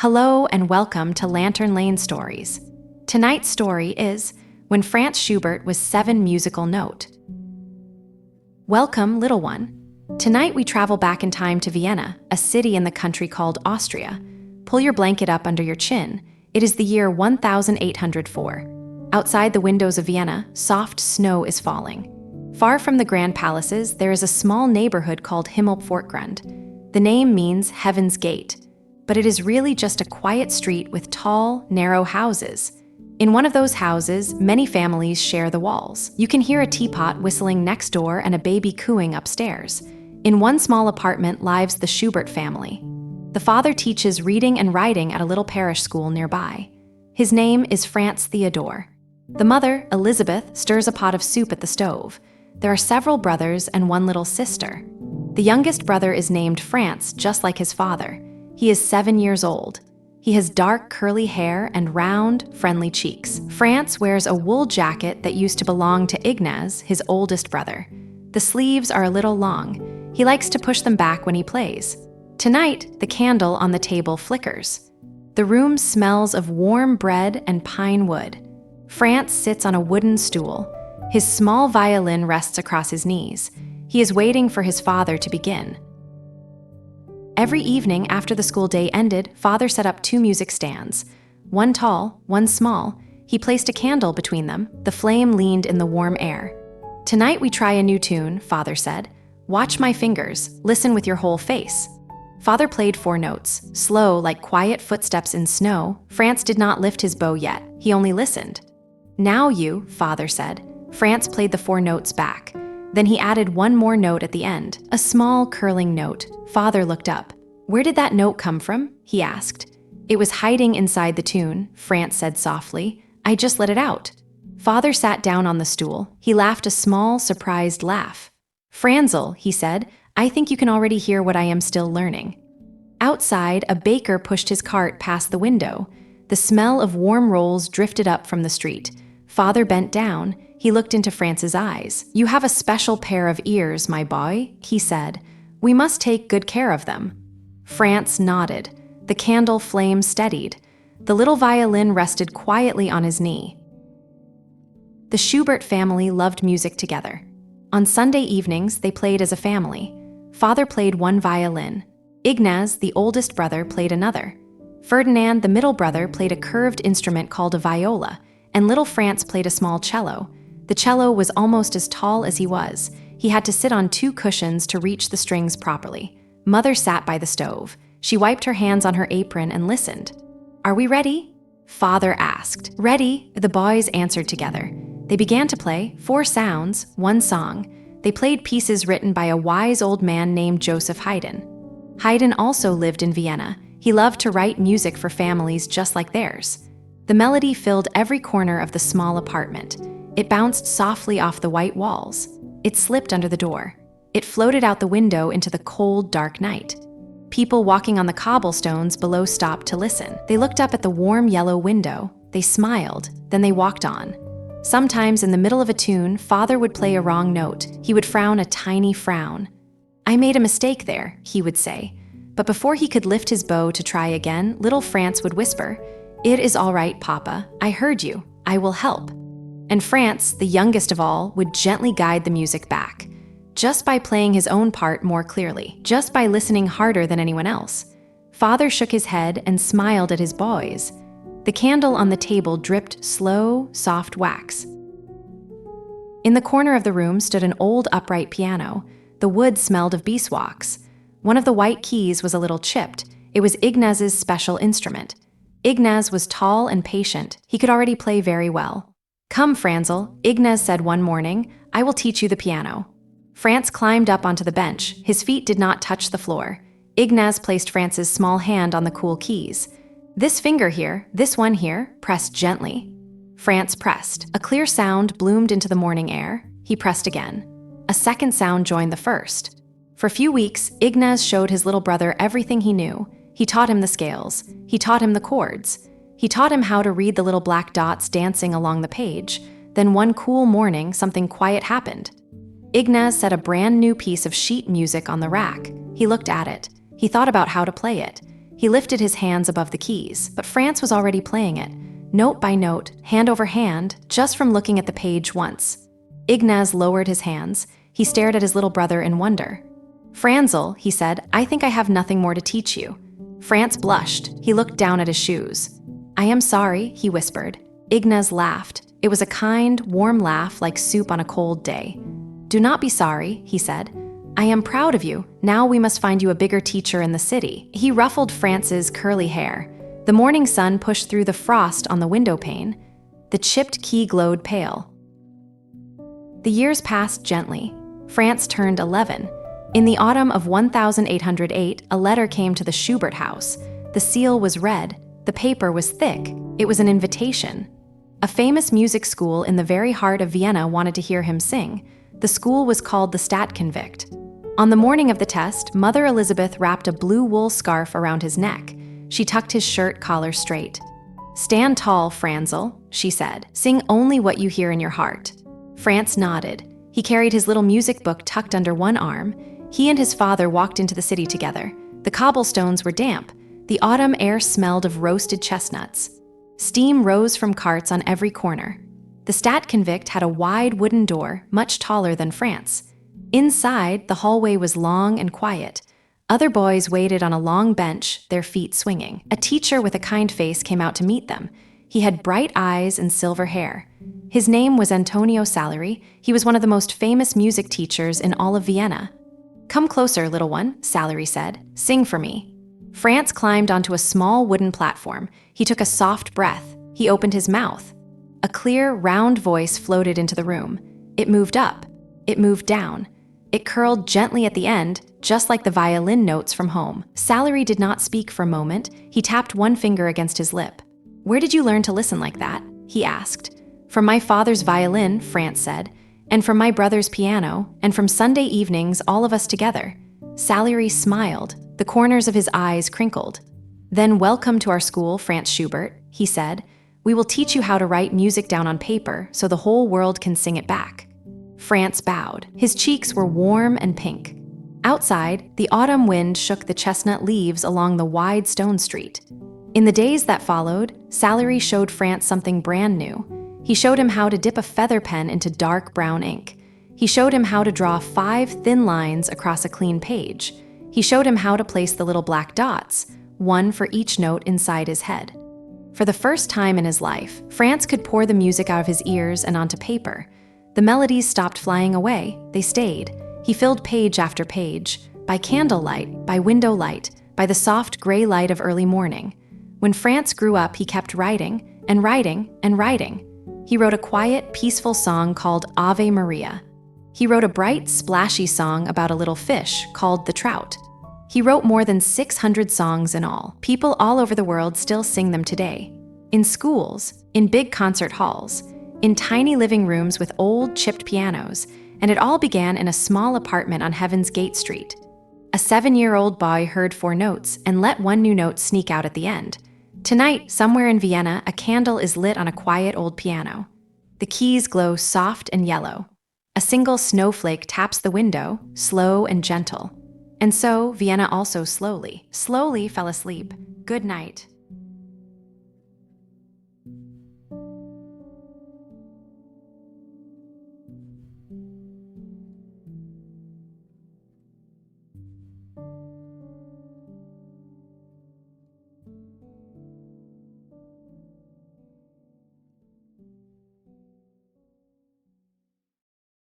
Hello and welcome to Lantern Lane Stories. Tonight's story is When Franz Schubert Was 7 Musical Note. Welcome, little one. Tonight we travel back in time to Vienna, a city in the country called Austria. Pull your blanket up under your chin. It is the year 1804. Outside the windows of Vienna, soft snow is falling. Far from the grand palaces, there is a small neighborhood called Himmelpfortgrund. The name means Heaven's Gate, but it is really just a quiet street with tall, narrow houses. In one of those houses, many families share the walls. You can hear a teapot whistling next door and a baby cooing upstairs. In one small apartment lives the Schubert family. The father teaches reading and writing at a little parish school nearby. His name is Franz Theodor. The mother, Elizabeth, stirs a pot of soup at the stove. There are several brothers and one little sister. The youngest brother is named Franz, just like his father. He is 7 years old. He has dark, curly hair and round, friendly cheeks. Franz wears a wool jacket that used to belong to Ignaz, his oldest brother. The sleeves are a little long. He likes to push them back when he plays. Tonight, the candle on the table flickers. The room smells of warm bread and pine wood. Franz sits on a wooden stool. His small violin rests across his knees. He is waiting for his father to begin. Every evening after the school day ended, Father set up 2 music stands. One tall, one small. He placed a candle between them. The flame leaned in the warm air. "Tonight we try a new tune," Father said. "Watch my fingers. Listen with your whole face." Father played 4 notes, slow like quiet footsteps in snow. Franz did not lift his bow yet. He only listened. "Now you," Father said. Franz played the 4 notes back. Then he added one more note at the end, a small curling note. Father looked up. "Where did that note come from?" he asked. "It was hiding inside the tune," Franz said softly. "I just let it out." Father sat down on the stool. He laughed a small, surprised laugh. "Franzl," he said, "I think you can already hear what I am still learning." Outside, a baker pushed his cart past the window. The smell of warm rolls drifted up from the street. Father bent down. He looked into Franz's eyes. "You have a special pair of ears, my boy," he said. "We must take good care of them." Franz nodded. The candle flame steadied. The little violin rested quietly on his knee. The Schubert family loved music together. On Sunday evenings, they played as a family. Father played one violin. Ignaz, the oldest brother, played another. Ferdinand, the middle brother, played a curved instrument called a viola, and little Franz played a small cello. The cello was almost as tall as he was. He had to sit on 2 cushions to reach the strings properly. Mother sat by the stove. She wiped her hands on her apron and listened. "Are we ready?" Father asked. "Ready," the boys answered together. They began to play 4 sounds, 1 song. They played pieces written by a wise old man named Joseph Haydn. Haydn also lived in Vienna. He loved to write music for families just like theirs. The melody filled every corner of the small apartment. It bounced softly off the white walls. It slipped under the door. It floated out the window into the cold, dark night. People walking on the cobblestones below stopped to listen. They looked up at the warm yellow window. They smiled. Then they walked on. Sometimes in the middle of a tune, Father would play a wrong note. He would frown a tiny frown. "I made a mistake there," he would say. But before he could lift his bow to try again, little Franz would whisper, "It is all right, Papa. I heard you. I will help." And Franz, the youngest of all, would gently guide the music back. Just by playing his own part more clearly, just by listening harder than anyone else. Father shook his head and smiled at his boys. The candle on the table dripped slow, soft wax. In the corner of the room stood an old upright piano. The wood smelled of beeswax. One of the white keys was a little chipped. It was Ignaz's special instrument. Ignaz was tall and patient. He could already play very well. "Come, Franzl," Ignaz said one morning. "I will teach you the piano." Franz climbed up onto the bench. His feet did not touch the floor. Ignaz placed Franz's small hand on the cool keys. "This finger here, this one here, press gently." Franz pressed. A clear sound bloomed into the morning air. He pressed again. A second sound joined the first. For a few weeks, Ignaz showed his little brother everything he knew. He taught him the scales. He taught him the chords. He taught him how to read the little black dots dancing along the page. Then one cool morning, something quiet happened. Ignaz set a brand new piece of sheet music on the rack. He looked at it. He thought about how to play it. He He lifted his hands above the keys, but Franz was already playing it, note by note, hand over hand, just from looking at the page once. Ignaz lowered his hands. He stared at his little brother in wonder. "Franzl," he said, "I think I have nothing more to teach you." Franz blushed. He looked down at his shoes. "I am sorry," he whispered. Ignaz laughed. It was a kind, warm laugh like soup on a cold day. "Do not be sorry," he said. "I am proud of you. Now we must find you a bigger teacher in the city." He ruffled Franz's curly hair. The morning sun pushed through the frost on the window pane. The chipped key glowed pale. The years passed gently. Franz turned 11. In the autumn of 1808, a letter came to the Schubert house. The seal was red. The paper was thick. It was an invitation. A famous music school in the very heart of Vienna wanted to hear him sing. The school was called the Stadtkonvikt. On the morning of the test, Mother Elizabeth wrapped a blue wool scarf around his neck. She tucked his shirt collar straight. "Stand tall, Franzl," she said. "Sing only what you hear in your heart." Franz nodded. He carried his little music book tucked under one arm. He and his father walked into the city together. The cobblestones were damp. The autumn air smelled of roasted chestnuts. Steam rose from carts on every corner. The Stadtkonvikt had a wide wooden door, much taller than Franz. Inside, the hallway was long and quiet. Other boys waited on a long bench, their feet swinging. A teacher with a kind face came out to meet them. He had bright eyes and silver hair. His name was Antonio Salieri. He was one of the most famous music teachers in all of Vienna. "Come closer, little one," Salieri said. "Sing for me." Franz climbed onto a small wooden platform. He took a soft breath. He opened his mouth. A clear, round voice floated into the room. It moved up. It moved down. It curled gently at the end, just like the violin notes from home. Salieri did not speak for a moment. He tapped one finger against his lip. "Where did you learn to listen like that?" he asked. "From my father's violin," Franz said, "and from my brother's piano, and from Sunday evenings, all of us together." Salieri smiled. The corners of his eyes crinkled. "Then welcome to our school, Franz Schubert," he said. "We will teach you how to write music down on paper so the whole world can sing it back." Franz bowed. His cheeks were warm and pink. Outside, the autumn wind shook the chestnut leaves along the wide stone street. In the days that followed, Salieri showed Franz something brand new. He showed him how to dip a feather pen into dark brown ink. He showed him how to draw 5 thin lines across a clean page. He showed him how to place the little black dots, one for each note inside his head. For the first time in his life, Franz could pour the music out of his ears and onto paper. The melodies stopped flying away. They stayed. He filled page after page, by candlelight, by window light, by the soft gray light of early morning. When Franz grew up, he kept writing and writing and writing. He wrote a quiet, peaceful song called Ave Maria. He wrote a bright, splashy song about a little fish called the trout. He wrote more than 600 songs in all. People all over the world still sing them today. In schools, in big concert halls, in tiny living rooms with old, chipped pianos, and it all began in a small apartment on Heaven's Gate Street. A 7-year-old boy heard 4 notes and let one new note sneak out at the end. Tonight, somewhere in Vienna, a candle is lit on a quiet old piano. The keys glow soft and yellow. A single snowflake taps the window, slow and gentle. And so, Vienna also slowly fell asleep. Good night.